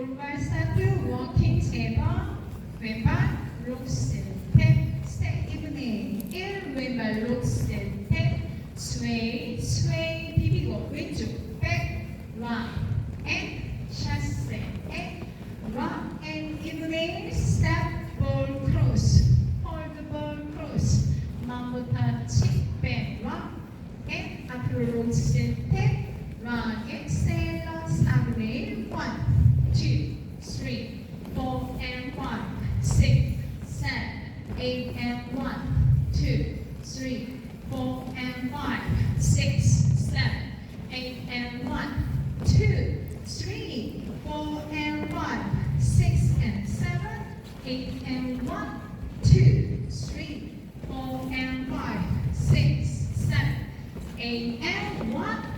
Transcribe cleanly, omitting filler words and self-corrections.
오른발 스타트 워킹 3번 왼발 록스 스텝 2분의 1 왼발 록스 스웨이 비비고 왼쪽 백 락 앤 샤세 락 앤 2분의 1 스텝 볼 크로스 홀드 볼 크로스 mambo touch 백 락 앤 앞으로 록스 스텝 락 엑셀러 4분의 1 1 2 3 4 and 1 6 7 8 and 1 2 3 4 and 5 6 7 8 and 1 2 3 4 and 5 6 and 7 8 and 1 2 3 4 and 5 6 7 8 and 1